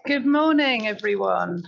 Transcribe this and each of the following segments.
Good morning, everyone.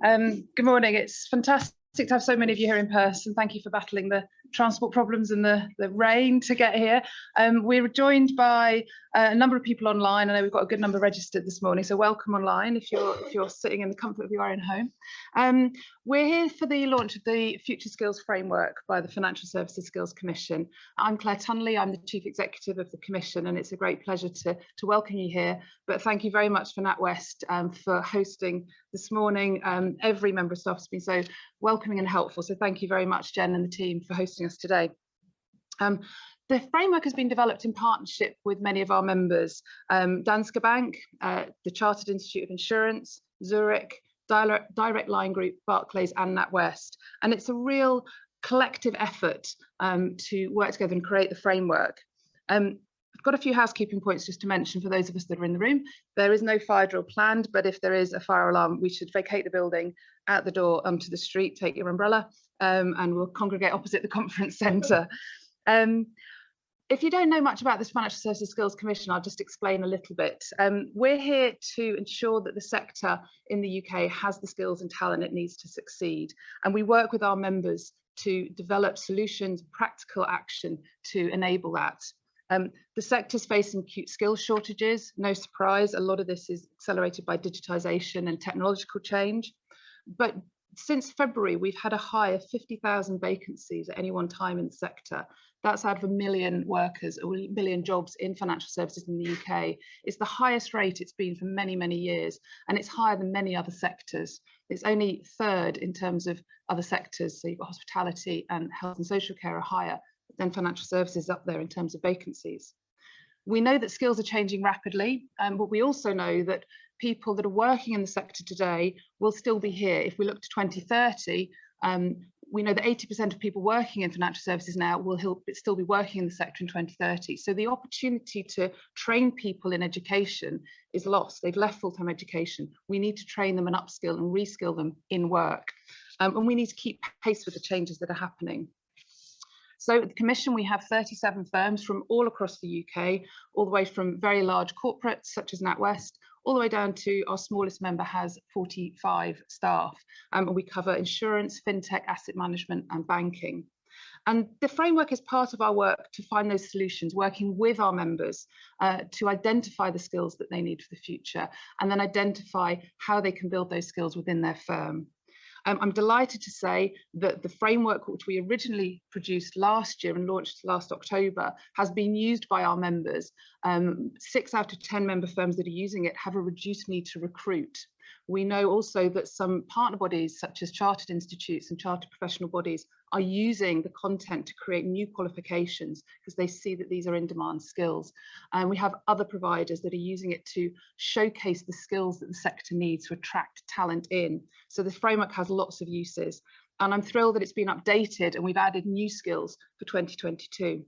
Good morning. It's fantastic to have so many of you here in person. Thank you for battling the transport problems and the rain to get here. We're joined by a number of people online. I know we've got a good number registered this morning, so welcome online if you're sitting in the comfort of your own home. We're here for the launch of the Future Skills Framework by the Financial Services Skills Commission. I'm Claire Tunley, I'm the Chief Executive of the Commission, and it's a great pleasure to welcome you here. But thank you very much for NatWest for hosting this morning. Every member of staff has been so welcoming and helpful, so thank you very much, Jen and the team, for hosting us today. The framework has been developed in partnership with many of our members, Danske Bank, the Chartered Institute of Insurance, Zurich, Direct Line Group, Barclays and NatWest. And it's a real collective effort to work together and create the framework. I've got a few housekeeping points just to mention for those of us that are in the room. There is no fire drill planned, but if there is a fire alarm, we should vacate the building out the door onto the street, take your umbrella, and we'll congregate opposite the conference centre. If you don't know much about this Financial Services Skills Commission, I'll just explain a little bit. We're here to ensure that the sector in the UK has the skills and talent it needs to succeed. And we work with our members to develop solutions, practical action to enable that. The sector's facing acute skills shortages. No surprise, a lot of this is accelerated by digitisation and technological change. But since February, we've had a high of 50,000 vacancies at any one time in the sector. That's out of 1 million workers, or 1 million jobs in financial services in the UK. It's the highest rate it's been for many, many years, and it's higher than many other sectors. It's only third in terms of other sectors, so you've got hospitality and health and social care are higher than financial services up there in terms of vacancies. We know that skills are changing rapidly, but we also know that people that are working in the sector today will still be here. If we look to 2030, we know that 80% of people working in financial services now will still be working in the sector in 2030. So the opportunity to train people in education is lost. They've left full-time education. We need to train them and upskill and reskill them in work. And we need to keep pace with the changes that are happening. So at the Commission, we have 37 firms from all across the UK, all the way from very large corporates such as NatWest, all the way down to our smallest member has 45 staff. And we cover insurance, fintech, asset management and banking. And the framework is part of our work to find those solutions, working with our members to identify the skills that they need for the future, and then identify how they can build those skills within their firm. I'm delighted to say that the framework, which we originally produced last year and launched last October, has been used by our members. 6 out of 10 member firms that are using it have a reduced need to recruit. We know also that some partner bodies, such as chartered institutes and chartered professional bodies, are using the content to create new qualifications because they see that these are in-demand skills. And we have other providers that are using it to showcase the skills that the sector needs to attract talent in. So this framework has lots of uses. And I'm thrilled that it's been updated and we've added new skills for 2022.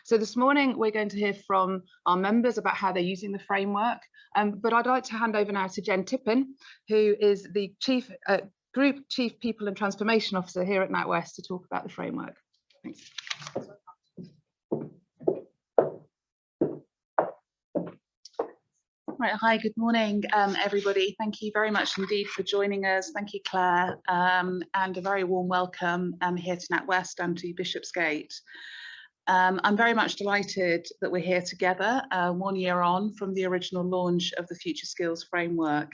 So this morning, we're going to hear from our members about how they're using the framework. But I'd like to hand over now to Jen Tippin, who is the Group Chief People and Transformation Officer here at NatWest, to talk about the framework. Thanks. Right, hi, good morning, everybody. Thank you very much indeed for joining us. Thank you, Claire, and a very warm welcome here to NatWest and to Bishopsgate. I'm very much delighted that we're here together 1 year on from the original launch of the Future Skills Framework.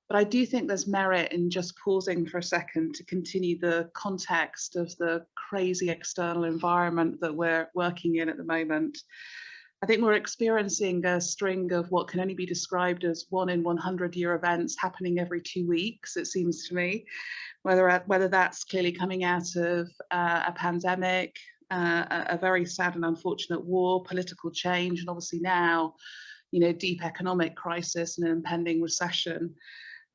But I do think there's merit in just pausing for a second to continue the context of the crazy external environment that we're working in at the moment. I think we're experiencing a string of what can only be described as 1 in 100 year events happening every 2 weeks, it seems to me, whether that's clearly coming out of a pandemic, a very sad and unfortunate war, political change, and obviously now, deep economic crisis and an impending recession.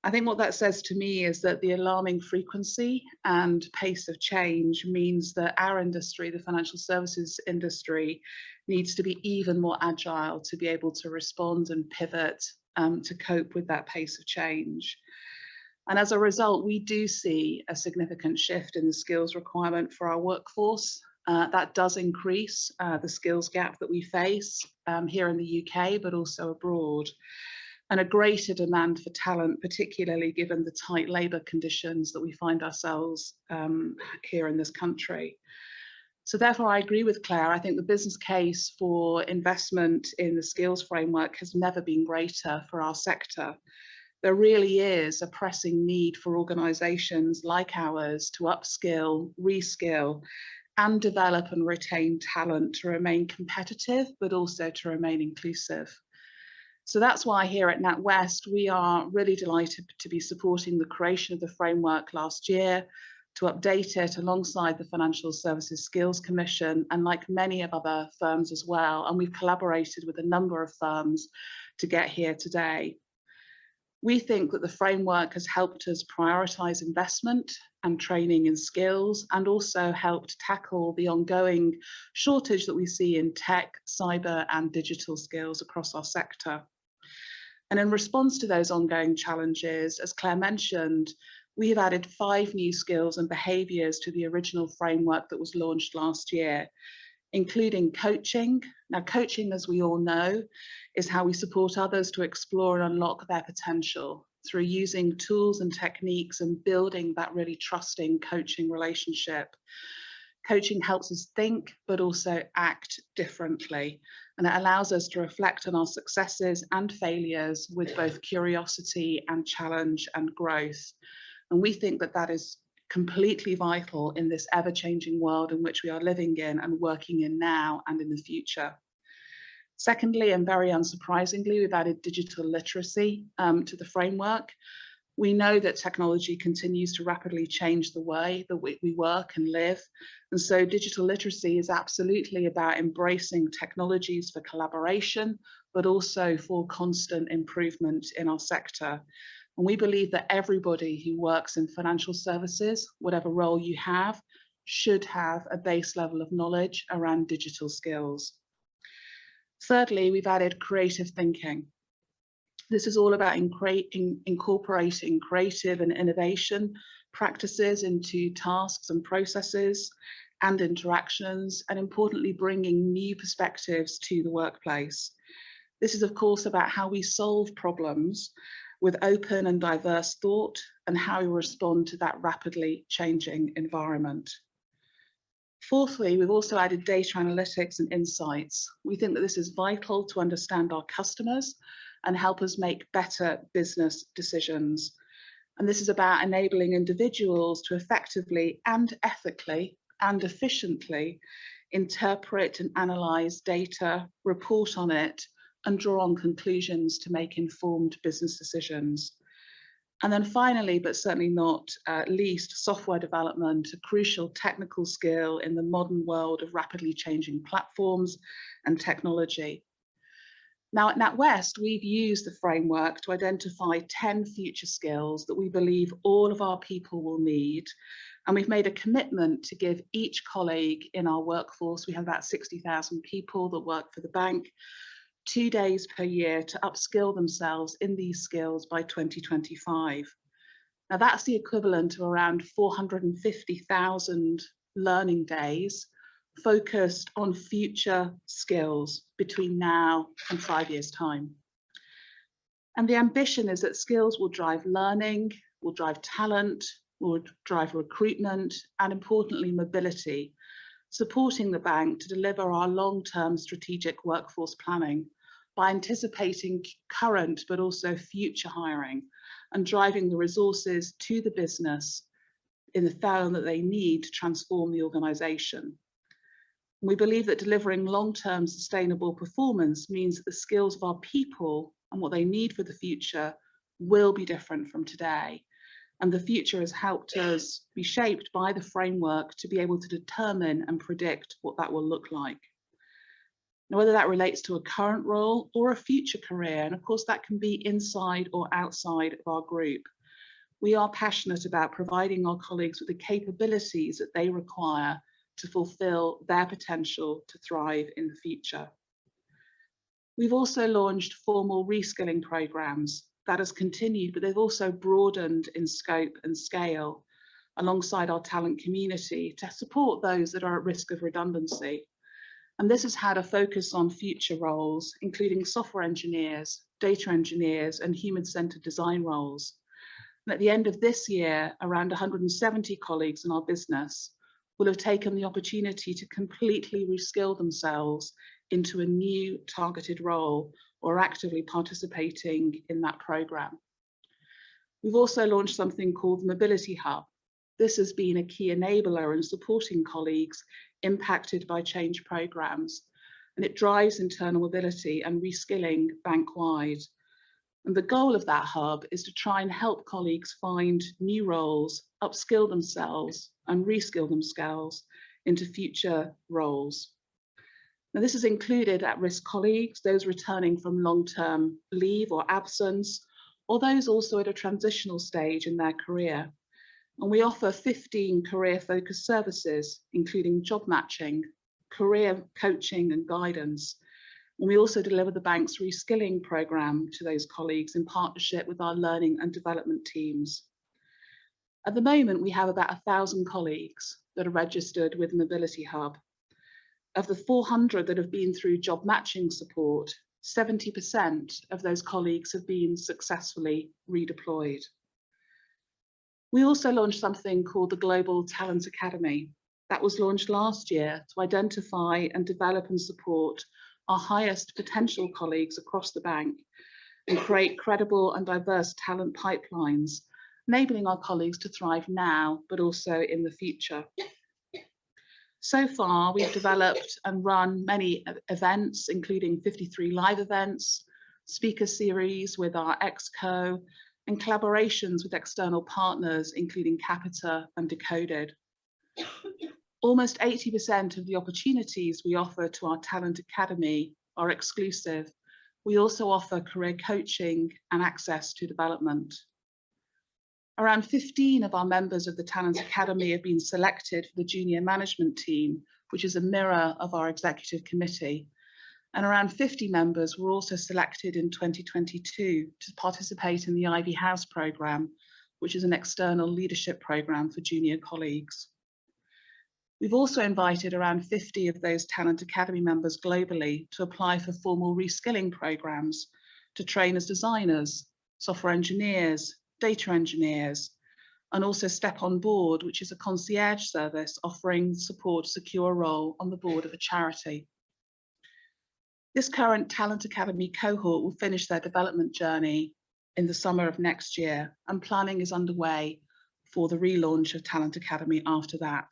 I think what that says to me is that the alarming frequency and pace of change means that our industry, the financial services industry, needs to be even more agile to be able to respond and pivot to cope with that pace of change. And as a result, we do see a significant shift in the skills requirement for our workforce. That does increase the skills gap that we face here in the UK, but also abroad. and a greater demand for talent, particularly given the tight labour conditions that we find ourselves here in this country. So therefore, I agree with Claire. I think the business case for investment in the skills framework has never been greater for our sector. There really is a pressing need for organisations like ours to upskill, reskill, and develop and retain talent to remain competitive, but also to remain inclusive. So that's why here at NatWest, we are really delighted to be supporting the creation of the framework last year, to update it alongside the Financial Services Skills Commission, and like many of other firms as well. And we've collaborated with a number of firms to get here today. We think that the framework has helped us prioritise investment and training in skills, and also helped tackle the ongoing shortage that we see in tech, cyber and digital skills across our sector. And in response to those ongoing challenges, as Claire mentioned, we have added 5 new skills and behaviours to the original framework that was launched last year, including coaching. Now, coaching, as we all know, is how we support others to explore and unlock their potential through using tools and techniques and building that really trusting coaching relationship. Coaching helps us think, but also act differently. And it allows us to reflect on our successes and failures with both curiosity and challenge and growth. And we think that that is completely vital in this ever-changing world in which we are living in and working in now and in the future. Secondly, and very unsurprisingly, we've added digital literacy to the framework. We know that technology continues to rapidly change the way that we work and live. And so digital literacy is absolutely about embracing technologies for collaboration, but also for constant improvement in our sector. And we believe that everybody who works in financial services, whatever role you have, should have a base level of knowledge around digital skills. Thirdly, we've added creative thinking. This is all about incorporating creative and innovation practices into tasks and processes and interactions, and importantly, bringing new perspectives to the workplace. This is, of course, about how we solve problems with open and diverse thought, and how we respond to that rapidly changing environment. Fourthly, we've also added data analytics and insights. We think that this is vital to understand our customers and help us make better business decisions. And this is about enabling individuals to effectively and ethically and efficiently interpret and analyse data, report on it, and draw on conclusions to make informed business decisions. And then finally, but certainly not least, software development, a crucial technical skill in the modern world of rapidly changing platforms and technology. Now at NatWest, we've used the framework to identify 10 future skills that we believe all of our people will need. And we've made a commitment to give each colleague in our workforce, we have about 60,000 people that work for the bank, 2 days per year to upskill themselves in these skills by 2025. Now that's the equivalent of around 450,000 learning days focused on future skills between now and 5 years' time. And the ambition is that skills will drive learning, will drive talent, will drive recruitment, and importantly, mobility, supporting the bank to deliver our long-term strategic workforce planning by anticipating current but also future hiring and driving the resources to the business in the form that they need to transform the organisation. We believe that delivering long-term sustainable performance means that the skills of our people and what they need for the future will be different from today. And the future has helped us be shaped by the framework to be able to determine and predict what that will look like. Now, whether that relates to a current role or a future career, and of course that can be inside or outside of our group, we are passionate about providing our colleagues with the capabilities that they require to fulfil their potential to thrive in the future. We've also launched formal reskilling programs. That has continued, but they've also broadened in scope and scale alongside our talent community to support those that are at risk of redundancy. And this has had a focus on future roles, including software engineers, data engineers, and human-centered design roles. And at the end of this year, around 170 colleagues in our business will have taken the opportunity to completely reskill themselves into a new targeted role or actively participating in that program. We've also launched something called the Mobility Hub. This has been a key enabler in supporting colleagues impacted by change programs, and it drives internal mobility and reskilling bank-wide. And the goal of that hub is to try and help colleagues find new roles, upskill themselves and reskill themselves into future roles. Now, this has included at-risk colleagues, those returning from long-term leave or absence, or those also at a transitional stage in their career. And we offer 15 career-focused services, including job matching, career coaching and guidance. And we also deliver the bank's reskilling programme to those colleagues in partnership with our learning and development teams. At the moment, we have about 1,000 colleagues that are registered with Mobility Hub. Of the 400 that have been through job matching support, 70% of those colleagues have been successfully redeployed. We also launched something called the Global Talent Academy. That was launched last year to identify and develop and support our highest potential colleagues across the bank and create credible and diverse talent pipelines, enabling our colleagues to thrive now, but also in the future. So far, we've developed and run many events, including 53 live events, speaker series with our ExCo, and collaborations with external partners, including Capita and Decoded. Almost 80% of the opportunities we offer to our Talent Academy are exclusive. We also offer career coaching and access to development. Around 15 of our members of the Talent Academy have been selected for the junior management team, which is a mirror of our executive committee. And around 50 members were also selected in 2022 to participate in the Ivy House programme, which is an external leadership programme for junior colleagues. We've also invited around 50 of those Talent Academy members globally to apply for formal reskilling programmes to train as designers, software engineers, data engineers, and also Step on Board, which is a concierge service offering support to secure a role on the board of a charity. This current Talent Academy cohort will finish their development journey in the summer of next year, and planning is underway for the relaunch of Talent Academy after that.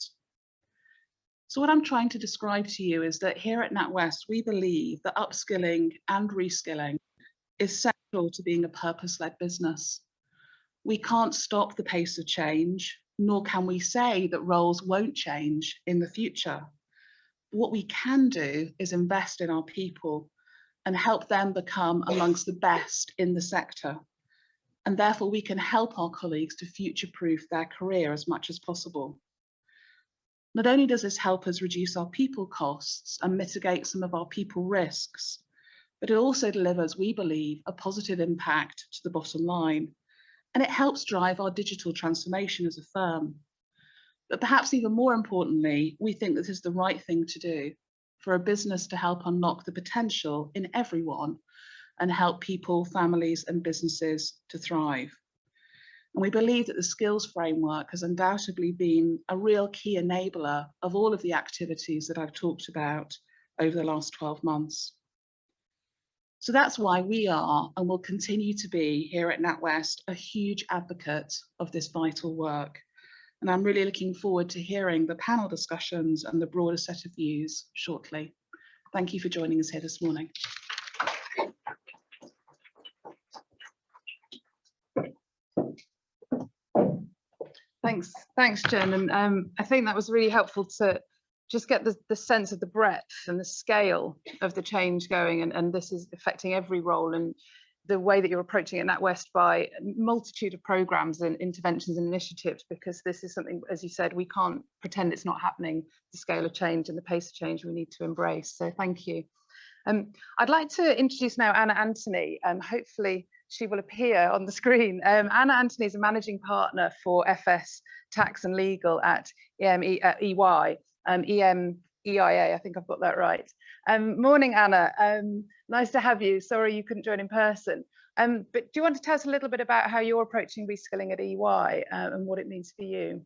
So what I'm trying to describe to you is that here at NatWest, we believe that upskilling and reskilling is central to being a purpose-led business. We can't stop the pace of change, nor can we say that roles won't change in the future. What we can do is invest in our people and help them become amongst the best in the sector. And therefore we can help our colleagues to future-proof their career as much as possible. Not only does this help us reduce our people costs and mitigate some of our people risks, but it also delivers, we believe, a positive impact to the bottom line. And it helps drive our digital transformation as a firm. But perhaps even more importantly, we think this is the right thing to do for a business to help unlock the potential in everyone and help people, families, and businesses to thrive. And we believe that the skills framework has undoubtedly been a real key enabler of all of the activities that I've talked about over the last 12 months. So that's why we are and will continue to be here at NatWest a huge advocate of this vital work. And I'm really looking forward to hearing the panel discussions and the broader set of views shortly. Thank you for joining us here this morning. Thanks, Jen. And I think that was really helpful to just get the sense of the breadth and the scale of the change going, and this is affecting every role, and the way that you're approaching it at NatWest by a multitude of programs and interventions and initiatives, because this is something, as you said, we can't pretend it's not happening. The scale of change and the pace of change we need to embrace. So thank you. I'd like to introduce now Anna Anthony. Hopefully she will appear on the screen. Anna Anthony is a managing partner for FS Tax and Legal at EY. EM EIA, I think I've got that right. Morning, Anna. Nice to have you. Sorry you couldn't join in person. But do you want to tell us a little bit about how you're approaching reskilling at EY and what it means for you?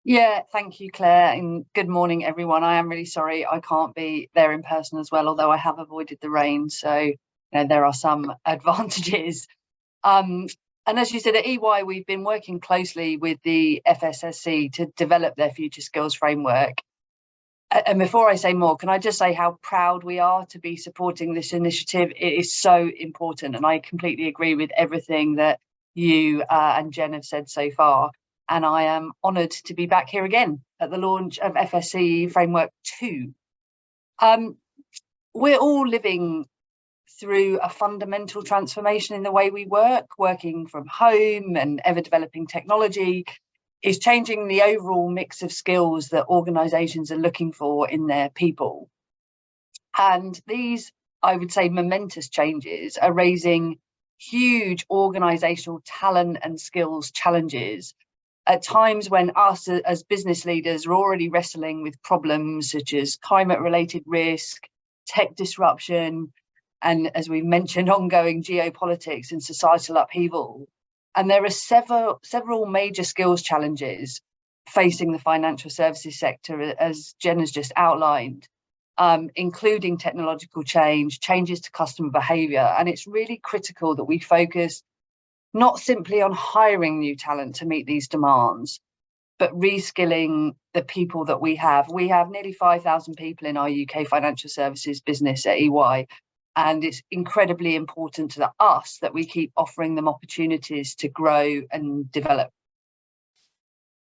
Yeah, thank you, Claire, and good morning, everyone. I am really sorry I can't be there in person as well, although I have avoided the rain, so there are some advantages. And as you said, at EY, we've been working closely with the FSSC to develop their future skills framework. And before I say more, can I just say how proud we are to be supporting this initiative? It is so important, and I completely agree with everything that you and Jen have said so far. And I am honoured to be back here again at the launch of FSC Framework 2. We're all living through a fundamental transformation in the way we work. Working from home and ever-developing technology is changing the overall mix of skills that organisations are looking for in their people. And these, I would say, momentous changes are raising huge organisational talent and skills challenges at times when us as business leaders are already wrestling with problems such as climate-related risk, tech disruption, and, as we mentioned, ongoing geopolitics and societal upheaval. And there are several major skills challenges facing the financial services sector, as Jen has just outlined, including technological change, changes to customer behaviour. And it's really critical that we focus not simply on hiring new talent to meet these demands, but reskilling the people that we have. We have nearly 5,000 people in our UK financial services business at EY, and it's incredibly important to us that we keep offering them opportunities to grow and develop.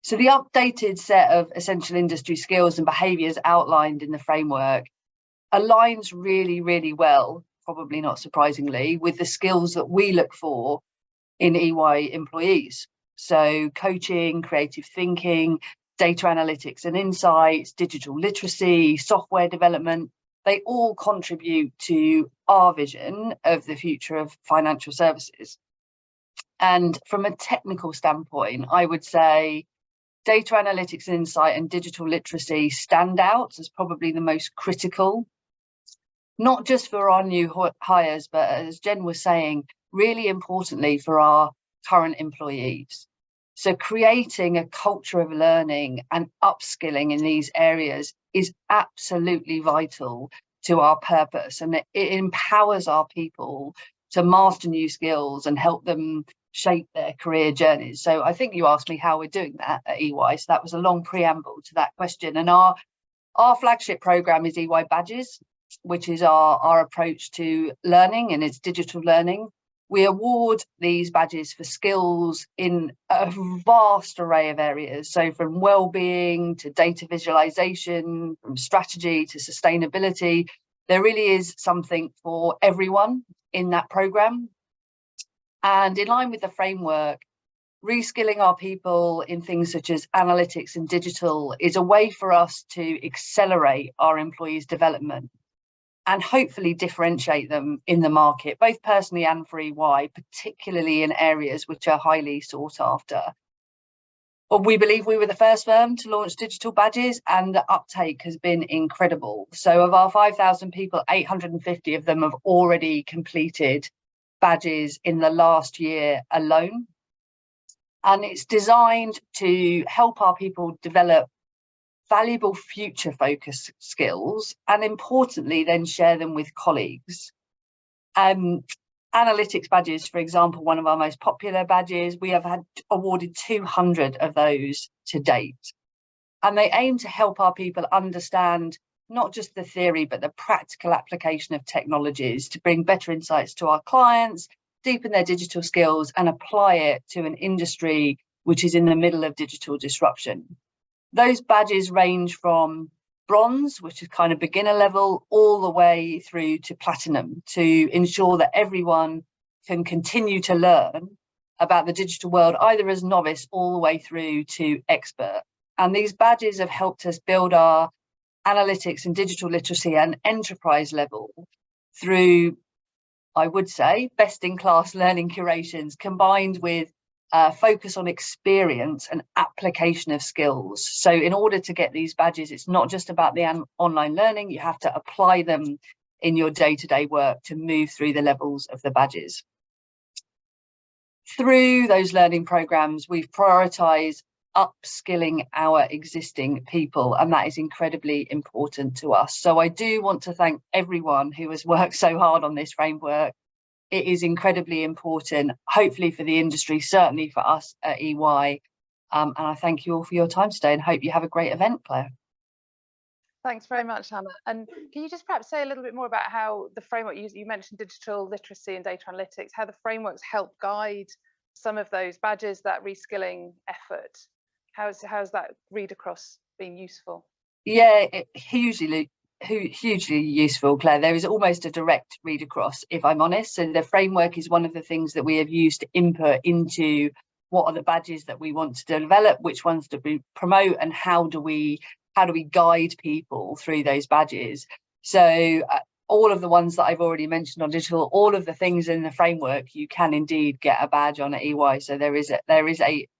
So the updated set of essential industry skills and behaviours outlined in the framework aligns really, really well, probably not surprisingly, with the skills that we look for in EY employees. So coaching, creative thinking, data analytics and insights, digital literacy, software development, they all contribute to our vision of the future of financial services. And from a technical standpoint, I would say data analytics and insight and digital literacy stand out as probably the most critical, not just for our new hires, but as Jen was saying, really importantly for our current employees. So creating a culture of learning and upskilling in these areas is absolutely vital to our purpose, and it empowers our people to master new skills and help them shape their career journeys. So I think you asked me how we're doing that at EY, so that was a long preamble to that question. And our flagship programme is EY Badges, which is our approach to learning, and it's digital learning. We award these badges for skills in a vast array of areas. So from well-being to data visualization, from strategy to sustainability, there really is something for everyone in that programme. And in line with the framework, reskilling our people in things such as analytics and digital is a way for us to accelerate our employees' development and hopefully differentiate them in the market, both personally and for EY, particularly in areas which are highly sought after. Well, we believe we were the first firm to launch digital badges, and the uptake has been incredible. So of our 5,000 people, 850 of them have already completed badges in the last year alone. And it's designed to help our people develop valuable future focused skills, and importantly then share them with colleagues. Analytics badges, for example, one of our most popular badges, we have had awarded 200 of those to date, and they aim to help our people understand not just the theory but the practical application of technologies to bring better insights to our clients, deepen their digital skills and apply it to an industry which is in the middle of digital disruption. Those badges range from bronze, which is kind of beginner level, all the way through to platinum, to ensure that everyone can continue to learn about the digital world, either as novice all the way through to expert. And these badges have helped us build our analytics and digital literacy at an enterprise level through, I would say, best-in-class learning curations combined with focus on experience and application of skills. So in order to get these badges, it's not just about the online learning, you have to apply them in your day-to-day work to move through the levels of the badges. Through those learning programs, we've prioritised upskilling our existing people, and that is incredibly important to us. So I do want to thank everyone who has worked so hard on this framework. It is incredibly important, hopefully for the industry, certainly for us at EY. And I thank you all for your time today and hope you have a great event, Claire. Thanks very much, Hannah. And can you just perhaps say a little bit more about how the framework, you mentioned digital literacy and data analytics, how the frameworks help guide some of those badges, that reskilling effort? How's that read across been useful? Yeah, hugely useful, Claire. There is almost a direct read across, if I'm honest. So the framework is one of the things that we have used to input into what are the badges that we want to develop, which ones do we promote, and how do we guide people through those badges. So all of the ones that I've already mentioned on digital, all of the things in the framework, you can indeed get a badge on at EY. So there is a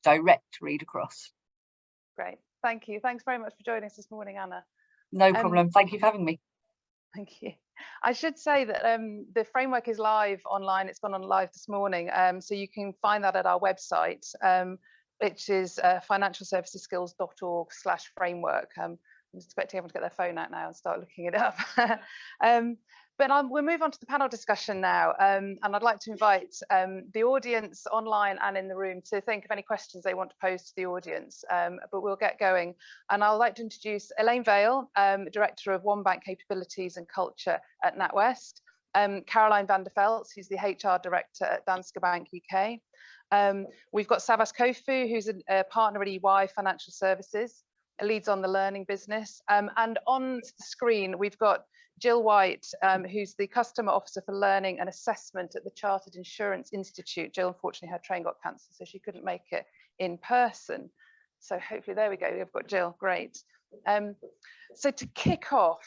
direct read across. Great, thank you. Thanks very much for joining us this morning, Anna. No problem. Thank you for having me. Thank you. I should say that the framework is live online. It's gone on live this morning. So you can find that at our website, which is financialservicesskills.org/framework. I'm expecting everyone to get their phone out now and start looking it up. But we'll move on to the panel discussion now. And I'd like to invite the audience online and in the room to think of any questions they want to pose to the audience. But we'll get going. And I'd like to introduce Elaine Vale, Director of One Bank Capabilities and Culture at NatWest. Caroline van der Veld, who's the HR Director at Danske Bank UK. We've got Savas Kofu, who's a partner at EY Financial Services, leads on the learning business. And on the screen, we've got Jill White, who's the Customer Officer for Learning and Assessment at the Chartered Insurance Institute. Jill, unfortunately, her train got cancelled, so she couldn't make it in person. So hopefully, there we go, we've got Jill, great. So to kick off,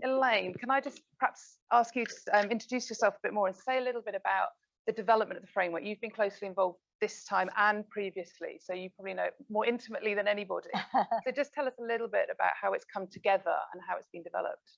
Elaine, can I just perhaps ask you to introduce yourself a bit more and say a little bit about the development of the framework? You've been closely involved this time and previously, so you probably know more intimately than anybody. So just tell us a little bit about how it's come together and how it's been developed.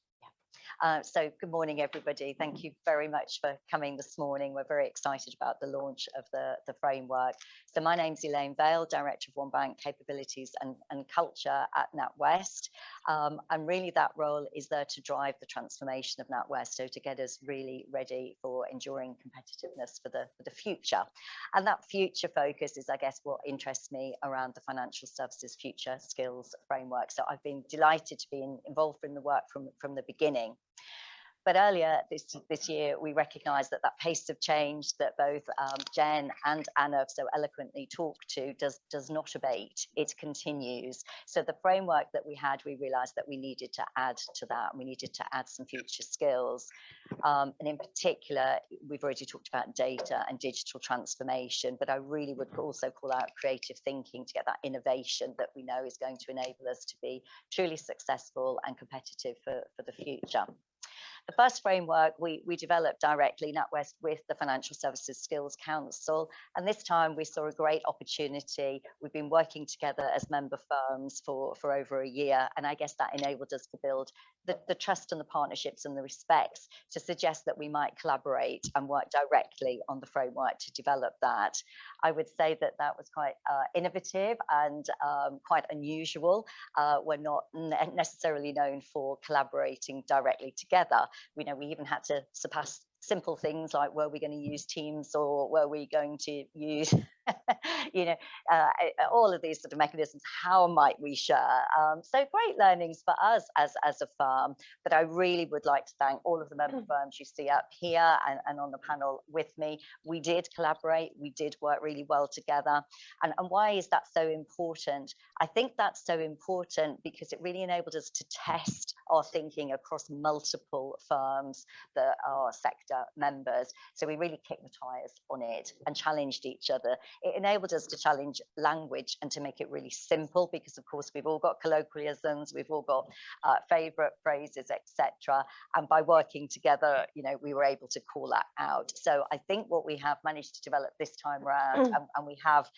So good morning, everybody. Thank you very much for coming this morning. We're very excited about the launch of the framework. So my name's Elaine Vale, Director of One Bank Capabilities and Culture at NatWest. And really that role is there to drive the transformation of NatWest, so to get us really ready for enduring competitiveness for the future. And that future focus is, I guess, what interests me around the Financial Services Future Skills Framework. So I've been delighted to be involved in the work from the beginning. But earlier this year, we recognised that pace of change that both Jen and Anna so eloquently talked to does not abate. It continues. So the framework that we had, we realised that we needed to add to that. We needed to add some future skills. And in particular, we've already talked about data and digital transformation, but I really would also call out creative thinking to get that innovation that we know is going to enable us to be truly successful and competitive for the future. The first framework we developed directly, NatWest, with the Financial Services Skills Council. And this time we saw a great opportunity. We've been working together as member firms for over a year. And I guess that enabled us to build the trust and the partnerships and the respects to suggest that we might collaborate and work directly on the framework to develop that. I would say that was quite innovative and quite unusual. We're not necessarily known for collaborating directly together. We know we even had to surpass simple things like, were we going to use Teams or were we going to use, all of these sort of mechanisms, how might we share? So great learnings for us as a firm, but I really would like to thank all of the member firms you see up here and on the panel with me. We did collaborate, we did work really well together. And why is that so important? I think that's so important because it really enabled us to test our thinking across multiple firms that are sector members. So we really kicked the tires on it and challenged each other It enabled us to challenge language and to make it really simple, because of course we've all got colloquialisms, we've all got favourite phrases, etc. And by working together, you know, we were able to call that out. So I think what we have managed to develop this time around, and we have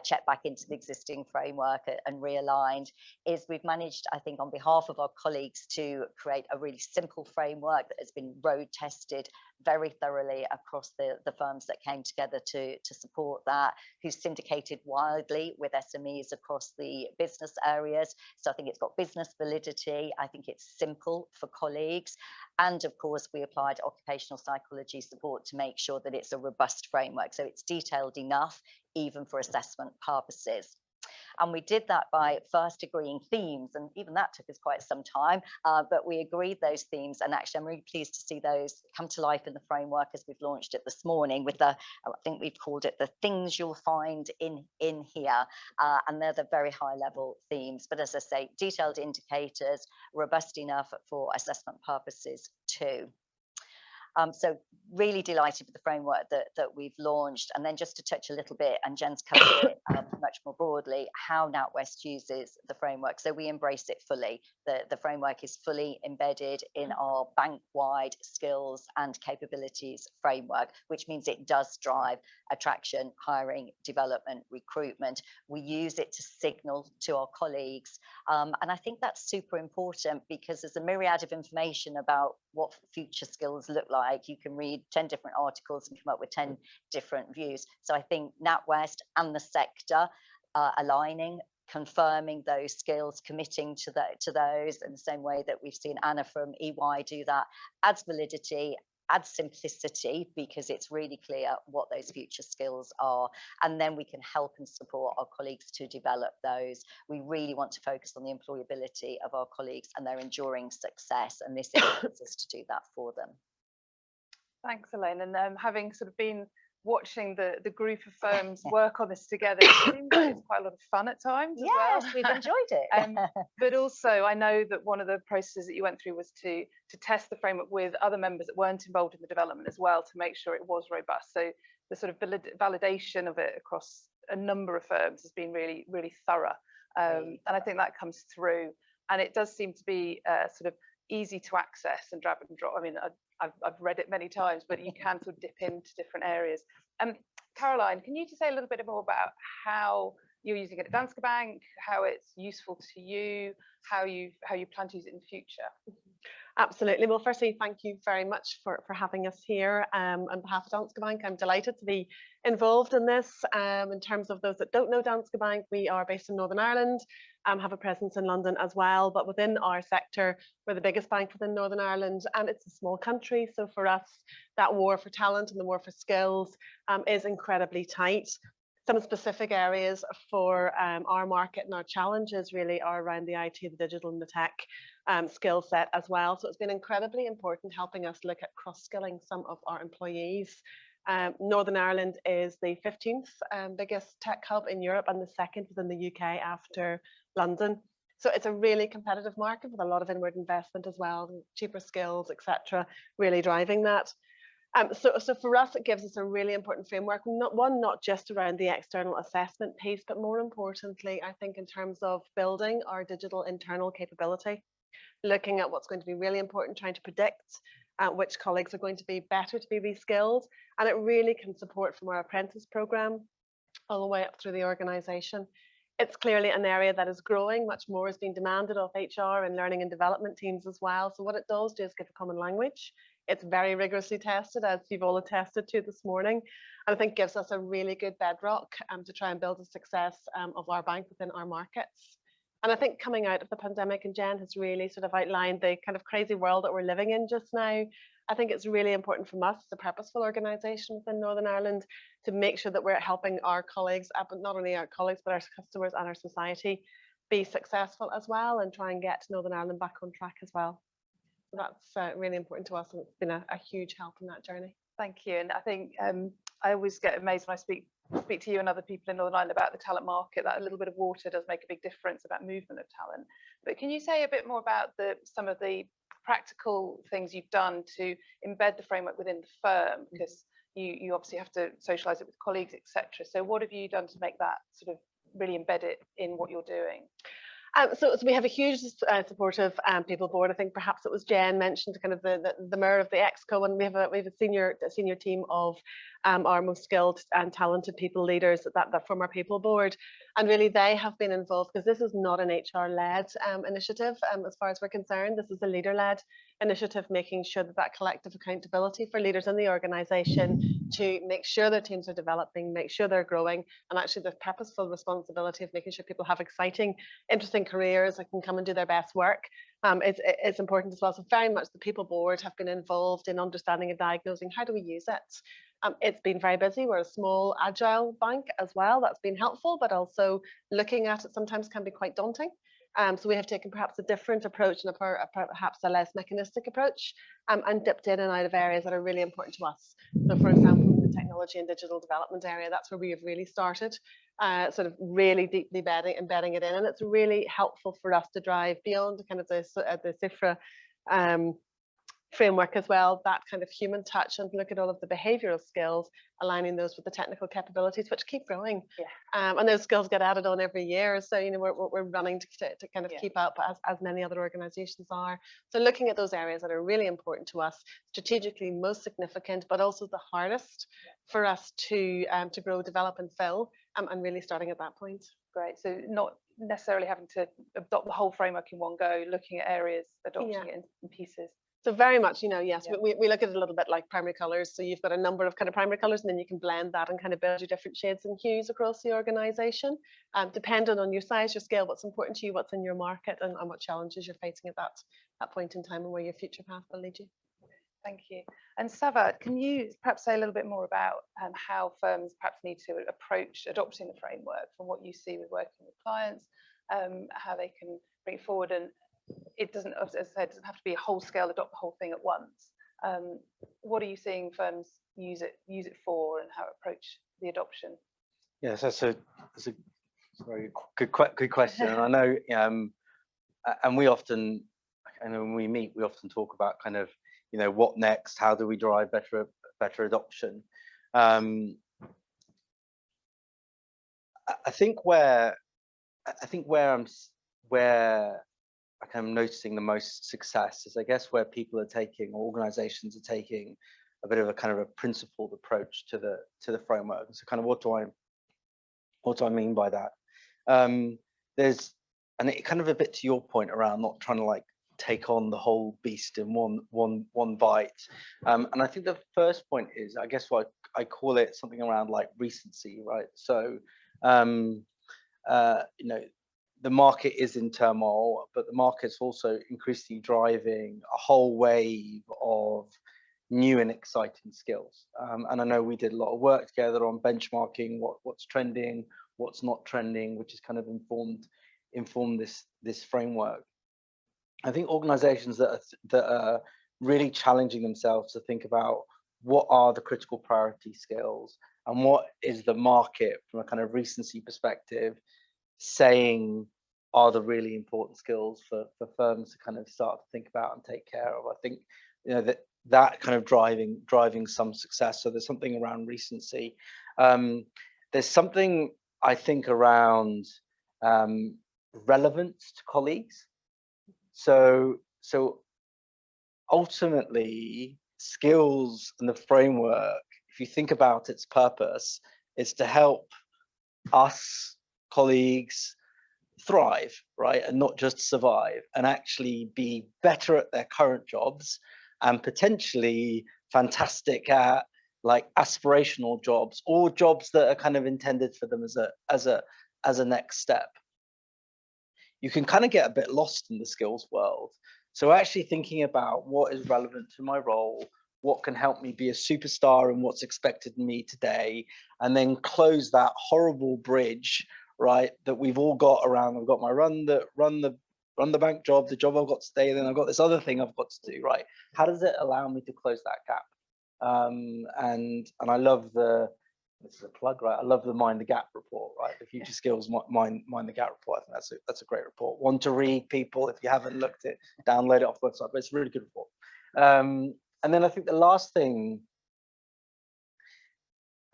checked back into the existing framework and realigned, is we've managed, I think, on behalf of our colleagues, to create a really simple framework that has been road tested very thoroughly across the firms that came together to support that, who's syndicated widely with SMEs across the business areas. So I think it's got business validity. I think it's simple for colleagues. And of course, we applied occupational psychology support to make sure that it's a robust framework. So it's detailed enough, even for assessment purposes. And we did that by first agreeing themes, and even that took us quite some time, but we agreed those themes, and actually I'm really pleased to see those come to life in the framework as we've launched it this morning with I think we've called it the things you'll find in here, and they're the very high level themes, but as I say, detailed indicators, robust enough for assessment purposes too. So really delighted with the framework that we've launched. And then just to touch a little bit, and Jen's covered it much more broadly, how NatWest uses the framework. So we embrace it fully. The framework is fully embedded in our bank-wide skills and capabilities framework, which means it does drive attraction, hiring, development, recruitment. We use it to signal to our colleagues. And I think that's super important, because there's a myriad of information about what future skills look like. You can read 10 different articles and come up with 10 different views. So I think NatWest and the sector aligning, confirming those skills, committing to those in the same way that we've seen Anna from EY do that, adds validity, adds simplicity, because it's really clear what those future skills are, and then we can help and support our colleagues to develop those. We really want to focus on the employability of our colleagues and their enduring success, and this enables us to do that for them. Thanks, Elaine. And having sort of been watching the group of firms work on this together, it seems like it's quite a lot of fun at times. Yes, as well. we've enjoyed it. But also, I know that one of the processes that you went through was to test the framework with other members that weren't involved in the development as well, to make sure it was robust. So the sort of validation of it across a number of firms has been really, really thorough. And I think that comes through. And it does seem to be sort of easy to access and drag and drop. I mean, I've read it many times, but you can sort of dip into different areas. Caroline, can you just say a little bit more about how you're using it at Danske Bank, how it's useful to you, how you plan to use it in the future? Absolutely. Well, firstly, thank you very much for having us here. On behalf of Danske Bank, I'm delighted to be involved in this. In terms of those that don't know Danske Bank, we are based in Northern Ireland, have a presence in London as well. But within our sector, we're the biggest bank within Northern Ireland, and it's a small country. So for us, that war for talent and the war for skills is incredibly tight. Some specific areas for our market and our challenges really are around the IT, the digital and the tech skill set as well. So it's been incredibly important helping us look at cross-skilling some of our employees. Northern Ireland is the 15th biggest tech hub in Europe and the second within the UK after London. So it's a really competitive market with a lot of inward investment as well, cheaper skills, etc., really driving that. So for us, it gives us a really important framework, not just around the external assessment piece, but more importantly, I think in terms of building our digital internal capability, looking at what's going to be really important, trying to predict which colleagues are going to be better to be reskilled. And it really can support from our apprentice programme all the way up through the organisation. It's clearly an area that is growing. Much more is being demanded of HR and learning and development teams as well. So what it does do is give a common language. It's very rigorously tested, as you've all attested to this morning, and I think gives us a really good bedrock to try and build the success of our bank within our markets. And I think coming out of the pandemic, and Jen has really sort of outlined the kind of crazy world that we're living in just now, I think it's really important from us as a purposeful organisation within Northern Ireland to make sure that we're helping our colleagues, but not only our colleagues, but our customers and our society be successful as well, and try and get Northern Ireland back on track as well. So that's really important to us, and it's been a huge help in that journey. Thank you. And I think I always get amazed when I speak to you and other people in Northern Ireland about the talent market, that a little bit of water does make a big difference about movement of talent. But can you say a bit more about some of the practical things you've done to embed the framework within the firm? Because you obviously have to socialise it with colleagues, etc. So what have you done to make that sort of really embed it in what you're doing? So we have a huge supportive people board. I think perhaps it was Jen mentioned kind of the mayor of the Exco, and we have a senior team of our most skilled and talented people leaders that form our people board, and really they have been involved because this is not an HR-led initiative as far as we're concerned. This is a leader-led initiative, making sure that collective accountability for leaders in the organisation to make sure their teams are developing, make sure they're growing, and actually the purposeful responsibility of making sure people have exciting, interesting careers that can come and do their best work. It's important as well. So very much the people board have been involved in understanding and diagnosing how do we use it. It's been very busy. We're a small agile bank as well. That's been helpful, but also looking at it sometimes can be quite daunting. So we have taken perhaps a different approach and perhaps a less mechanistic approach, and dipped in and out of areas that are really important to us. So for example, the technology and digital development area, that's where we have really started sort of really deeply embedding it in. And it's really helpful for us to drive beyond kind of the CIFRA framework as well, that kind of human touch, and look at all of the behavioral skills, aligning those with the technical capabilities, which keep growing. And those skills get added on every year. So, you know, we're running to kind of keep up as many other organizations are. So looking at those areas that are really important to us, strategically most significant, but also the hardest for us to grow, develop and fill, and really starting at that point. Great. So not necessarily having to adopt the whole framework in one go, looking at areas, adopting it in pieces. So very much, you know, yes, we look at it a little bit like primary colours. So you've got a number of kind of primary colours, and then you can blend that and kind of build your different shades and hues across the organisation, depending on your size, your scale, what's important to you, what's in your market, and what challenges you're facing at that point in time, and where your future path will lead you. Thank you. And Savad, can you perhaps say a little bit more about how firms perhaps need to approach adopting the framework, from what you see with working with clients, how they can bring it forward? And it doesn't, as I said, it doesn't have to be a whole scale, adopt the whole thing at once. What are you seeing firms use it for, and how approach the adoption? Yes, that's a very good question. And I know, and we often, and when we meet, we often talk about kind of, you know, what next? How do we drive better adoption? I think where I'm noticing the most success is, I guess, where people are taking, or organizations are taking, a bit of a kind of a principled approach to the framework. So kind of what do I mean by that? There's, and it kind of a bit to your point around not trying to like take on the whole beast in one bite. And I think the first point is, I guess what I call it something around like recency, right? So you know, the market is in turmoil, but the market's also increasingly driving a whole wave of new and exciting skills. And I know we did a lot of work together on benchmarking what's trending, what's not trending, which has kind of informed this framework. I think organizations that are really challenging themselves to think about what are the critical priority skills, and what is the market from a kind of recency perspective saying are the really important skills for firms to kind of start to think about and take care of. I think, you know, that kind of driving some success. So there's something around recency. There's something, I think, around relevance to colleagues. So ultimately, skills and the framework, if you think about its purpose, is to help us colleagues thrive, right, and not just survive, and actually be better at their current jobs, and potentially fantastic at like aspirational jobs, or jobs that are kind of intended for them as a next step. You can kind of get a bit lost in the skills world. So actually thinking about what is relevant to my role, what can help me be a superstar and what's expected of me today, and then close that horrible bridge, right, that we've all got around. I've got my run the bank job, the job I've got today, then I've got this other thing I've got to do, right? How does it allow me to close that gap? And I love this is a plug, right? I love the Mind the Gap report, right? The Future Skills Mind the Gap report. I think that's a great report. One to read, people. If you haven't looked at it, download it off the website. But it's a really good report. And then I think the last thing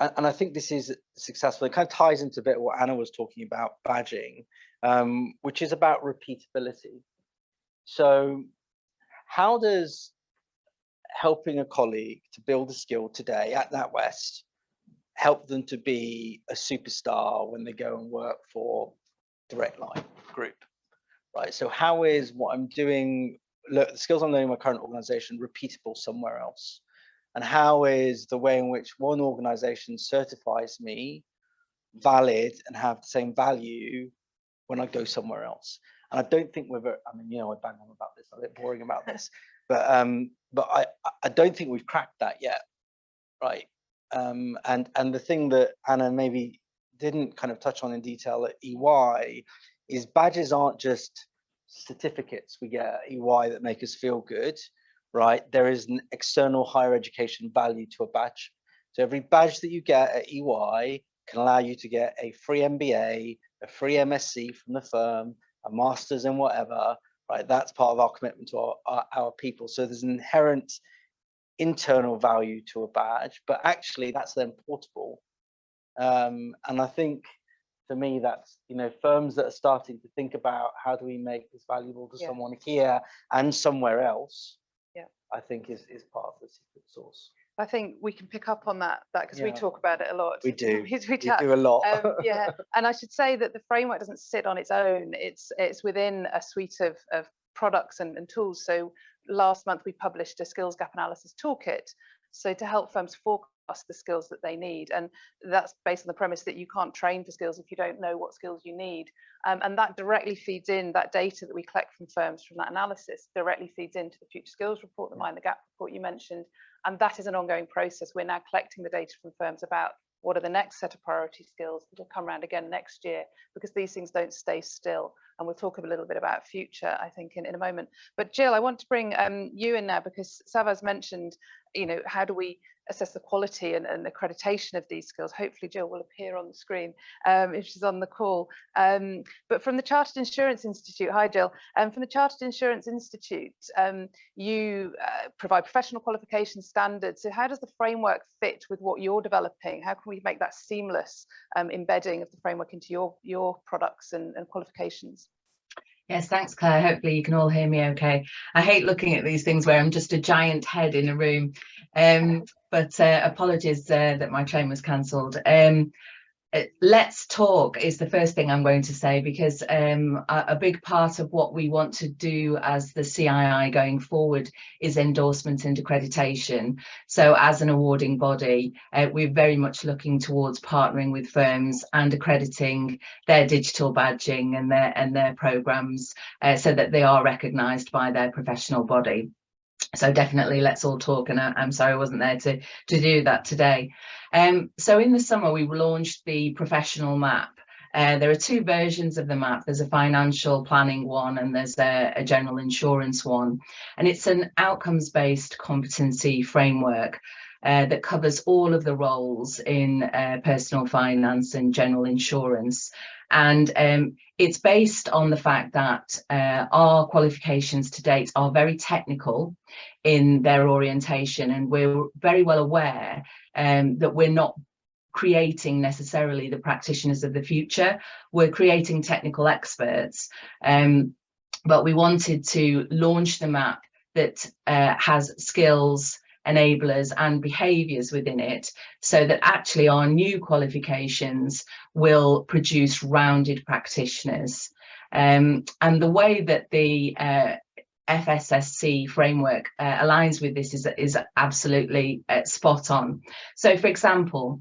and I think this is successful. It kind of ties into a bit what Anna was talking about, badging, which is about repeatability. So how does helping a colleague to build a skill today at NatWest help them to be a superstar when they go and work for Direct Line Group, right? So how is what I'm doing, look, the skills I'm learning in my current organization repeatable somewhere else? And how is the way in which one organization certifies me valid and have the same value when I go somewhere else? And I don't think we're very, I mean, you know, I bang on about this, I'm a bit boring about this, but I don't think we've cracked that yet, right? And the thing that Anna maybe didn't kind of touch on in detail at EY is badges aren't just certificates we get at EY that make us feel good, right? There is an external higher education value to a badge. So every badge that you get at EY can allow you to get a free MBA, a free MSc from the firm, a master's in whatever, right? That's part of our commitment to our people. So there's an inherent internal value to a badge, but actually that's then portable. And I think for me, that's, you know, firms that are starting to think about how do we make this valuable to someone here and somewhere else, I think is part of the secret sauce. I think we can pick up on that because we talk about it a lot. We do. We do a lot. Yeah, and I should say that the framework doesn't sit on its own. It's within a suite of products and tools. So last month we published a skills gap analysis toolkit, so to help firms forecast the skills that they need, and that's based on the premise that you can't train for skills if you don't know what skills you need, and that directly feeds in, that data that we collect from firms from that analysis directly feeds into the future skills report, the Mind the Gap report you mentioned, and that is an ongoing process. We're now collecting the data from firms about what are the next set of priority skills that will come around again next year, because these things don't stay still. And we'll talk a little bit about future, I think, in a moment. But Jill, I want to bring you in now, because Savaz mentioned, you know, how do we assess the quality and accreditation of these skills? Hopefully Jill will appear on the screen if she's on the call. But from the Chartered Insurance Institute, hi Jill, from the Chartered Insurance Institute, you provide professional qualification standards. So how does the framework fit with what you're developing? How can we make that seamless embedding of the framework into your products and qualifications? Yes, thanks, Claire. Hopefully you can all hear me okay. I hate looking at these things where I'm just a giant head in a room, but apologies that my train was cancelled. Let's talk is the first thing I'm going to say, because a big part of what we want to do as the CII going forward is endorsement and accreditation. So as an awarding body, we're very much looking towards partnering with firms and accrediting their digital badging and their programs so that they are recognised by their professional body. So definitely let's all talk, and I'm sorry I wasn't there to do that today. So in the summer we launched the professional map. There are two versions of the map. There's a financial planning one and there's a general insurance one, and it's an outcomes-based competency framework that covers all of the roles in personal finance and general insurance. And it's based on the fact that our qualifications to date are very technical in their orientation, and we're very well aware that we're not creating necessarily the practitioners of the future. We're creating technical experts, but we wanted to launch the map that has skills, enablers and behaviours within it, so that actually our new qualifications will produce rounded practitioners. And the way that the FSSC framework aligns with this is absolutely spot on. So for example,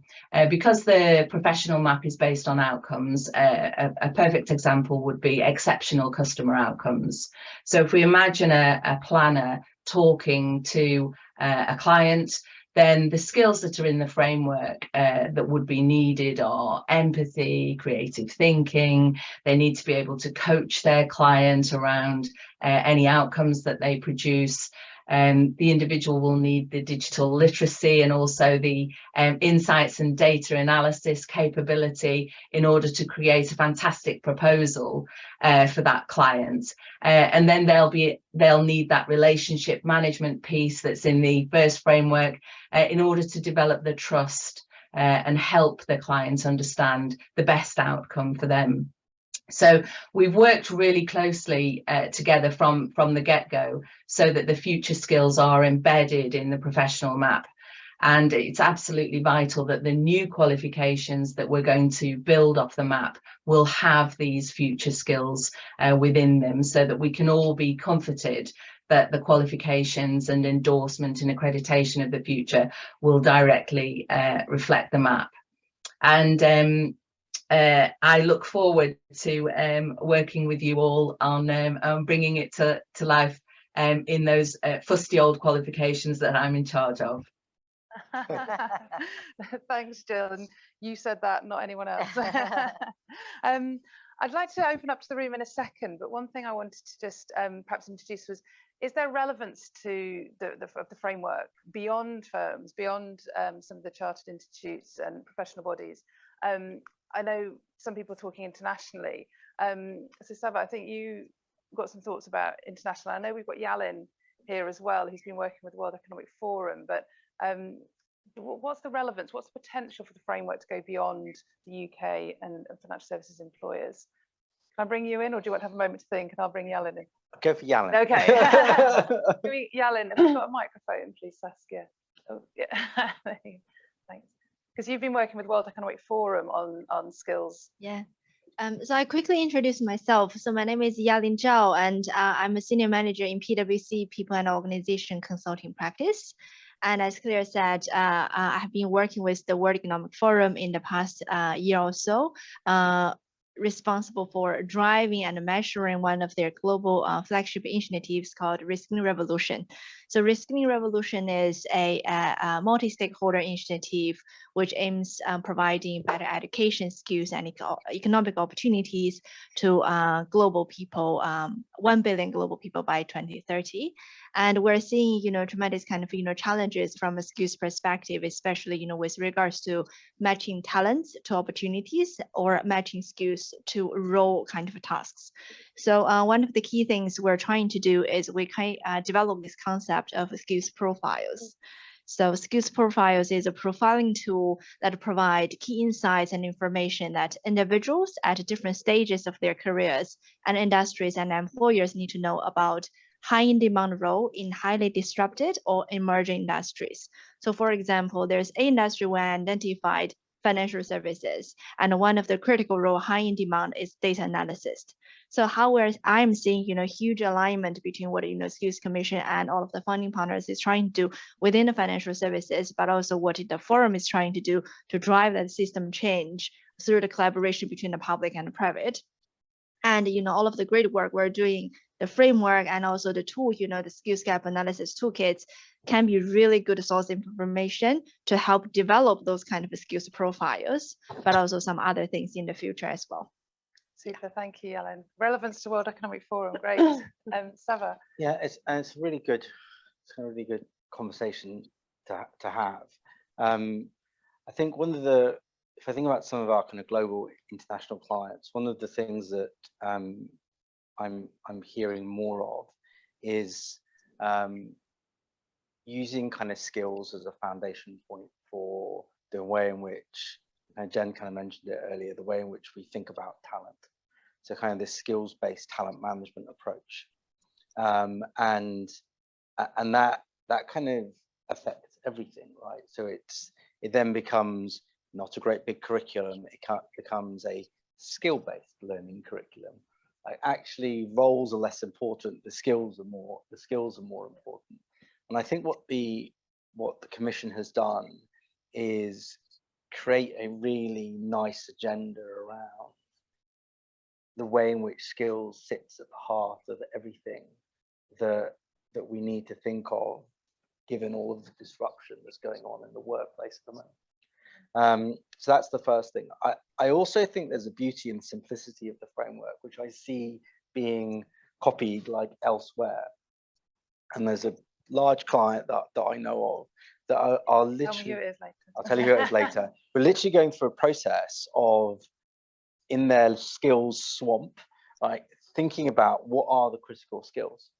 because the professional map is based on outcomes, a perfect example would be exceptional customer outcomes. So if we imagine a planner talking to a client, then the skills that are in the framework that would be needed are empathy, creative thinking. They need to be able to coach their client around any outcomes that they produce. The individual will need the digital literacy and also the insights and data analysis capability in order to create a fantastic proposal for that client. And then they'll need that relationship management piece that's in the first framework in order to develop the trust and help the clients understand the best outcome for them. So we've worked really closely together from the get-go so that the future skills are embedded in the professional map. And it's absolutely vital that the new qualifications that we're going to build off the map will have these future skills within them, so that we can all be comforted that the qualifications and endorsement and accreditation of the future will directly reflect the map. And I look forward to working with you all on bringing it to life in those fusty old qualifications that I'm in charge of. Thanks, Jill. And you said that, not anyone else. I'd like to open up to the room in a second, but one thing I wanted to just perhaps introduce was, is there relevance to the framework beyond firms, beyond some of the chartered institutes and professional bodies? I know some people are talking internationally. So Sava, I think you got some thoughts about international. I know we've got Yalin here as well, who's been working with the World Economic Forum, but what's the relevance, what's the potential for the framework to go beyond the UK and financial services employers? Can I bring you in, or do you want to have a moment to think and I'll bring Yalin in? Go for Yalin. Okay. Yalin, have you got a microphone, please, Saskia? Oh, yeah. Thanks. Because you've been working with World Economic Forum on skills. Yeah. So I quickly introduce myself. So my name is Yalin Zhao, and I'm a senior manager in PwC People and Organization Consulting Practice. And as Claire said, I have been working with the World Economic Forum in the past year or so, responsible for driving and measuring one of their global flagship initiatives called Reskilling Revolution. So Reskilling Revolution is a multi-stakeholder initiative which aims providing better education, skills, and economic opportunities to global people, 1 billion global people by 2030. And we're seeing, tremendous kind of, challenges from a skills perspective, especially, with regards to matching talents to opportunities or matching skills to role kind of tasks. So one of the key things we're trying to do is we can develop this concept of skills profiles. So skills profiles is a profiling tool that provide key insights and information that individuals at different stages of their careers and industries and employers need to know about high in demand role in highly disrupted or emerging industries. So for example, there's an industry we identified, financial services, and one of the critical role high in demand is data analysis. So I'm seeing, huge alignment between what, Skills Commission and all of the funding partners is trying to do within the financial services, but also what the forum is trying to do to drive that system change through the collaboration between the public and the private. And, all of the great work we're doing, the framework and also the tool, the skills gap analysis toolkits can be really good source of information to help develop those kind of skills profiles, but also some other things in the future as well. Super, thank you, Yalin. Relevance to World Economic Forum, great. Sava. Yeah, it's a really good conversation to have. I think if I think about some of our kind of global international clients, one of the things that I'm hearing more of is using kind of skills as a foundation point for the way in which, and Jen kind of mentioned it earlier, the way in which we think about talent. So kind of this skills-based talent management approach, and that kind of affects everything, right? So it then becomes not a great big curriculum. It becomes a skill-based learning curriculum. Like actually, roles are less important. The skills are more important. And I think what the Commission has done is create a really nice agenda around the way in which skills sits at the heart of everything that we need to think of, given all of the disruption that's going on in the workplace at the moment. So that's the first thing. I also think there's a beauty and simplicity of the framework, which I see being copied like elsewhere. And there's a large client that I know of that are literally, tell me who it is later. I'll tell you who it is later. We're literally going through a process of, in their skills swamp, like thinking about what are the critical skills.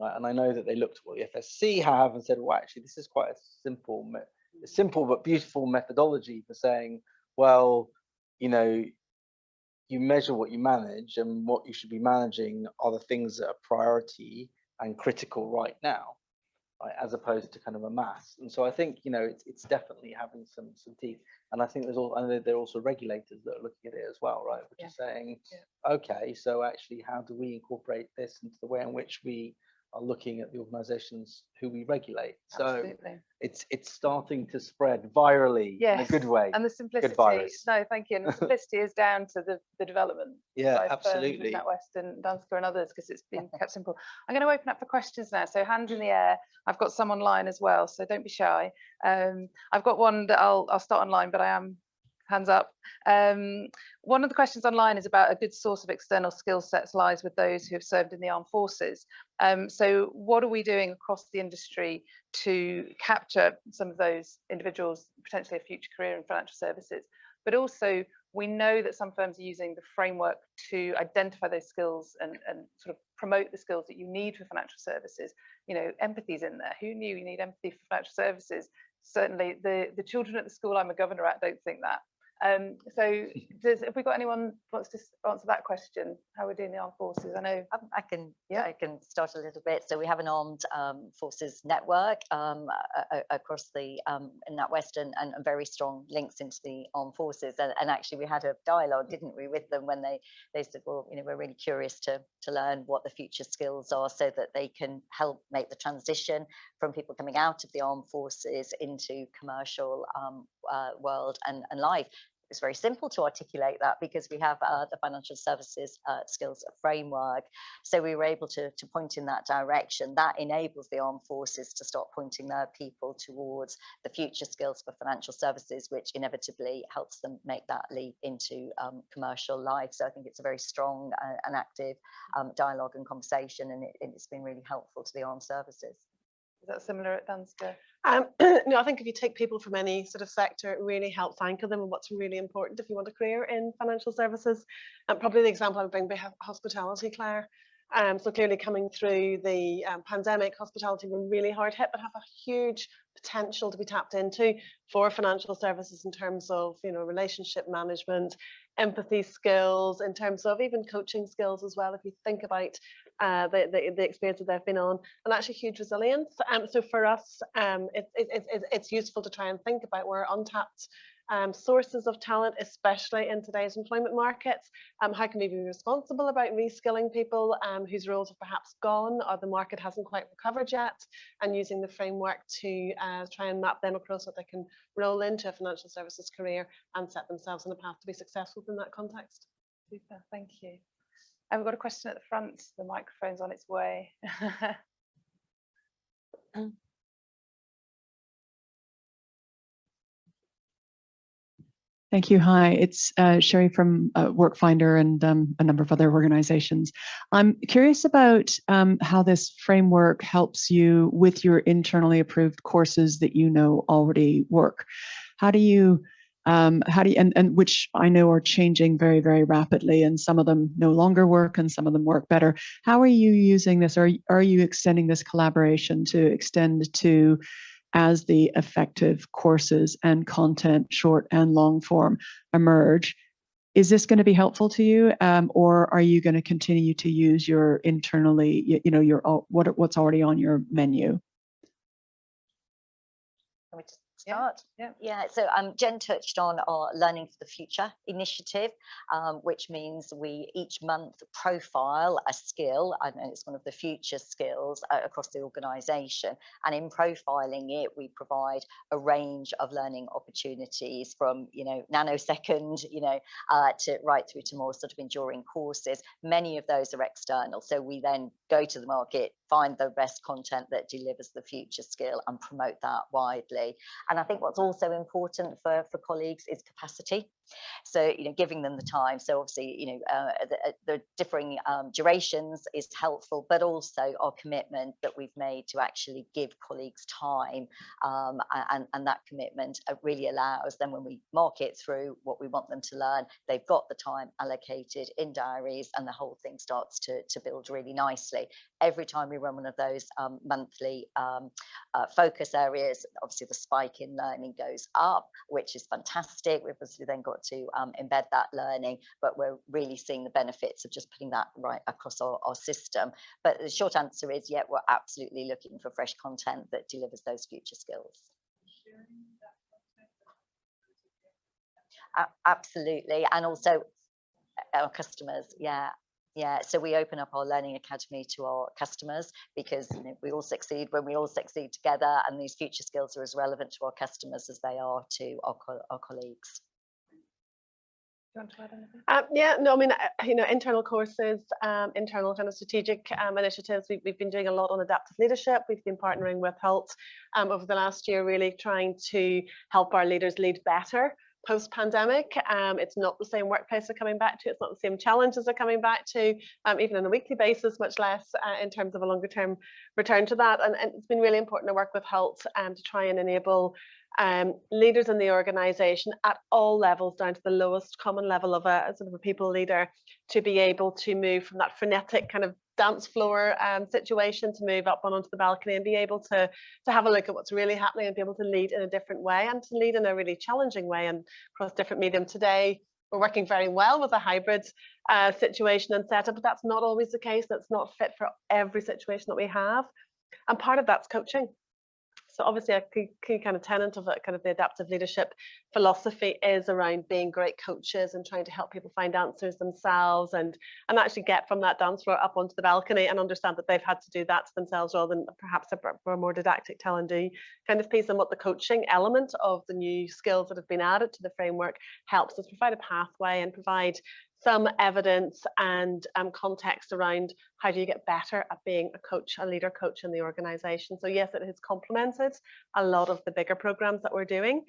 Right? And I know that they looked at what the FSC have and said, well, actually, this is quite a simple simple but beautiful methodology for saying, well, you know, you measure what you manage, and what you should be managing are the things that are priority and critical right now, right, as opposed to kind of a mass. And so I think, you know, it's definitely having some teeth. And I think there are also regulators that are looking at it as well, right, which is saying, okay, so actually, how do we incorporate this into the way in which we are looking at the organizations who we regulate? Absolutely. So it's starting to spread virally in a good way. And the simplicity, virus. no, thank you. And the simplicity is down to the development. Yeah, by absolutely. NatWest and Danske and others, because it's been kept simple. I'm going to open up for questions now. So hands in the air. I've got some online as well, so don't be shy. I've got one that I'll start online, but I am hands up. One of the questions online is about a good source of external skill sets lies with those who have served in the armed forces. So what are we doing across the industry to capture some of those individuals, potentially a future career in financial services? But also, we know that some firms are using the framework to identify those skills and sort of promote the skills that you need for financial services. You know, empathy's in there. Who knew you need empathy for financial services? Certainly the children at the school I'm a governor at don't think that. So have we got anyone who wants to answer that question? How we're doing the armed forces? I know I can start a little bit. So we have an armed forces network across the NatWest and very strong links into the armed forces. And actually we had a dialogue, didn't we, with them when they said, well, you know, we're really curious to learn what the future skills are so that they can help make the transition from people coming out of the armed forces into commercial world and life. It's very simple to articulate that because we have the financial services skills framework. So we were able to point in that direction. That enables the armed forces to start pointing their people towards the future skills for financial services, which inevitably helps them make that leap into commercial life. So I think it's a very strong and active dialogue and conversation, and it's been really helpful to the armed services. Is that similar at Danske? No, I think if you take people from any sort of sector, it really helps anchor them and what's really important if you want a career in financial services. And probably the example I would bring would be hospitality, Claire. So clearly coming through the pandemic, hospitality were really hard hit, but have a huge potential to be tapped into for financial services in terms of, you know, relationship management, empathy skills, in terms of even coaching skills as well. If you think about the experience that they've been on, and actually huge resilience. So for us, it's useful to try and think about where untapped sources of talent, especially in today's employment markets. How can we be responsible about reskilling people whose roles have perhaps gone or the market hasn't quite recovered yet, and using the framework to try and map them across so they can roll into a financial services career and set themselves on a path to be successful in that context. Super, thank you. And we've got a question at the front. The microphone's on its way. Thank you. Hi, it's Sherry from WorkFinder and a number of other organizations. I'm curious about how this framework helps you with your internally approved courses that you know already work. How do you and which I know are changing very, very rapidly, and some of them no longer work and some of them work better. How are you using this? Are you extending this collaboration to extend to as the effective courses and content, short and long form, emerge? Is this going to be helpful to you, or are you going to continue to use your internally, you know, your what's already on your menu? Can we just start? Yeah. So Jen touched on our Learning for the Future initiative, which means we each month profile a skill, and it's one of the future skills across the organisation. And in profiling it, we provide a range of learning opportunities from, you know, nanosecond, you know, to right through to more sort of enduring courses. Many of those are external, so we then go to the market, find the best content that delivers the future skill and promote that widely. And I think what's also important for colleagues is capacity. So, giving them the time. So obviously, the differing durations is helpful, but also our commitment that we've made to actually give colleagues time, and that commitment really allows them, when we mark it through what we want them to learn, they've got the time allocated in diaries, and the whole thing starts to build really nicely. Every time we run one of those monthly focus areas, obviously the spike in learning goes up, which is fantastic. We've obviously then got to embed that learning, but we're really seeing the benefits of just putting that right across our system. But the short answer is, yeah, we're absolutely looking for fresh content that delivers those future skills. Absolutely, and also our customers, yeah. So we open up our Learning Academy to our customers, because we all succeed when we all succeed together, and these future skills are as relevant to our customers as they are to our colleagues. Do you want to add anything? Yeah, no, I mean, internal courses, internal kind of strategic initiatives. We've been doing a lot on adaptive leadership. We've been partnering with HALT over the last year, really trying to help our leaders lead better post-pandemic. It's not the same workplace they're coming back to. It's not the same challenges they're coming back to, even on a weekly basis, much less in terms of a longer term return to that. And it's been really important to work with HALT to try and enable leaders in the organisation at all levels, down to the lowest common level of a sort of a people leader, to be able to move from that frenetic kind of dance floor situation to move up onto the balcony and be able to have a look at what's really happening and be able to lead in a different way, and to lead in a really challenging way and across different medium. Today we're working very well with a hybrid situation and setup, but that's not always the case. That's not fit for every situation that we have, and part of that's coaching. So obviously a key kind of tenet of it, kind of the adaptive leadership philosophy, is around being great coaches and trying to help people find answers themselves, and actually get from that dance floor up onto the balcony and understand that they've had to do that to themselves, rather than perhaps a more didactic tell and do kind of piece. And what the coaching element of the new skills that have been added to the framework helps us provide a pathway and provide some evidence and context around how do you get better at being a coach, a leader coach in the organisation. So yes, it has complemented a lot of the bigger programmes that we're doing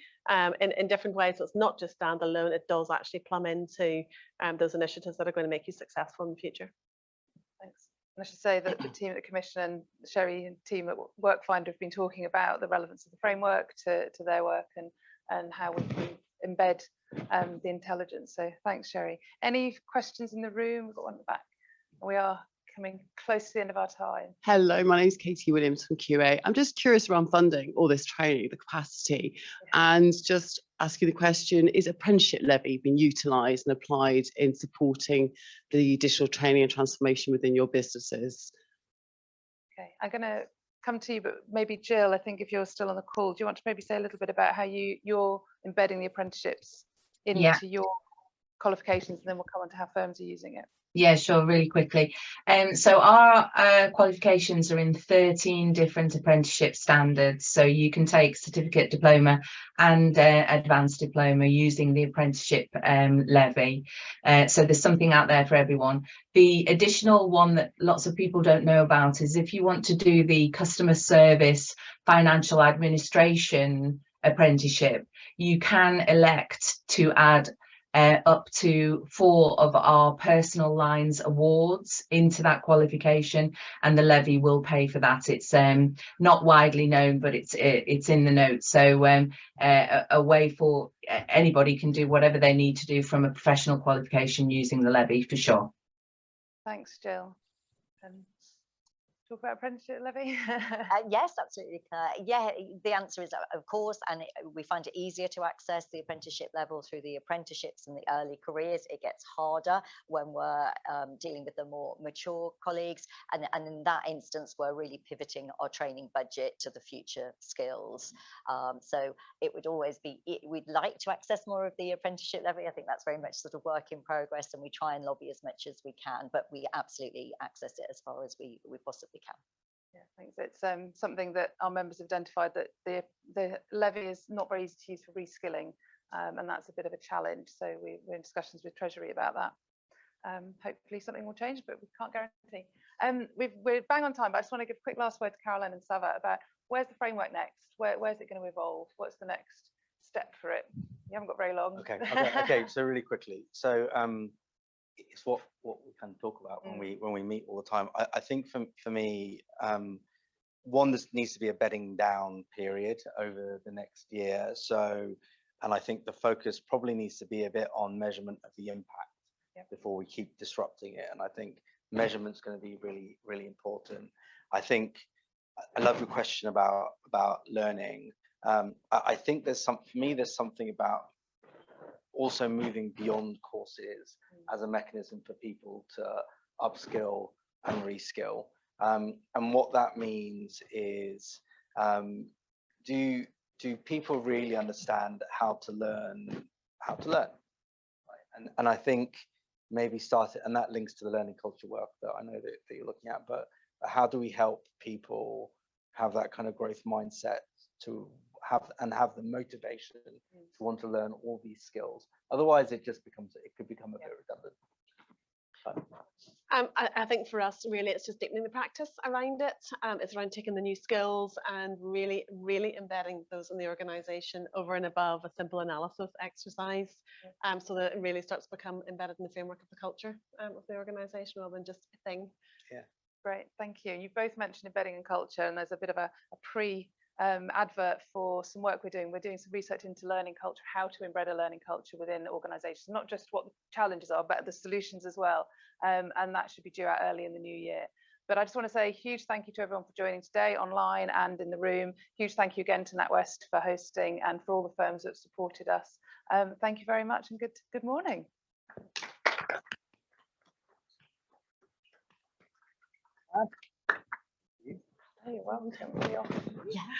in different ways. So it's not just standalone, it does actually plumb into those initiatives that are going to make you successful in the future. Thanks. And I should say that the team at the Commission and Sherry and team at WorkFinder have been talking about the relevance of the framework to their work, and how we can embed the intelligence. So thanks, Sherry. Any questions in the room? We've got one at the back. We are coming close to the end of our time. Hello, my name is Katie Williams from QA. I'm just curious around funding all this training, the capacity, and just asking the question, is apprenticeship levy being utilised and applied in supporting the digital training and transformation within your businesses? Okay, I'm going to come to you, but maybe Jill, I think if you're still on the call, do you want to maybe say a little bit about how you're embedding the apprenticeships into your qualifications, and then we'll come on to how firms are using it? Yeah, sure, really quickly. So our qualifications are in 13 different apprenticeship standards. So you can take certificate, diploma and advanced diploma using the apprenticeship levy. So there's something out there for everyone. The additional one that lots of people don't know about is if you want to do the customer service, financial administration apprenticeship, you can elect to add up to 4 of our personal lines awards into that qualification, and the levy will pay for that. It's not widely known, but it's in the notes. So a way for anybody can do whatever they need to do from a professional qualification using the levy, for sure. Thanks, Jill. Talk about apprenticeship levy? Yes, absolutely, Claire. Yeah, the answer is of course, and we find it easier to access the apprenticeship level through the apprenticeships and the early careers. It gets harder when we're dealing with the more mature colleagues, and in that instance, we're really pivoting our training budget to the future skills. So it would always be, we'd like to access more of the apprenticeship levy. I think that's very much sort of work in progress, and we try and lobby as much as we can, but we absolutely access it as far as we possibly can. Yeah, thanks. It's something that our members have identified, that the levy is not very easy to use for reskilling, and that's a bit of a challenge. So we're in discussions with Treasury about that. Hopefully something will change, but we can't guarantee. We're bang on time, but I just want to give a quick last word to Caroline and Sava about where's the framework next? Where's it going to evolve? What's the next step for it? You haven't got very long. Okay. So really quickly, so it's what we kind of talk about when we meet all the time. I think for me, one, there needs to be a bedding down period over the next year. So, and I think the focus probably needs to be a bit on measurement of the impact before we keep disrupting it. And I think measurement's going to be really, really important. I think I love your question about learning. I think there's something about also moving beyond courses as a mechanism for people to upskill and reskill. And what that means is, do people really understand how to learn? Right? And I think maybe start it, and that links to the learning culture work that I know that you're looking at, but how do we help people have that kind of growth mindset to have the motivation to want to learn all these skills? Otherwise it could become a bit redundant. I think for us, really, it's just deepening the practice around it. It's around taking the new skills and really, really embedding those in the organisation over and above a simple analysis exercise, so that it really starts to become embedded in the framework of the culture of the organisation rather than just a thing. Yeah. Great, thank you. You both mentioned embedding in culture, and there's a bit of a advert for some work we're doing. We're doing some research into learning culture, how to embed a learning culture within organisations, not just what the challenges are, but the solutions as well. And that should be due out early in the new year. But I just want to say a huge thank you to everyone for joining today, online and in the room. Huge thank you again to NatWest for hosting and for all the firms that have supported us. Thank you very much, and good morning. You're welcome. Yeah.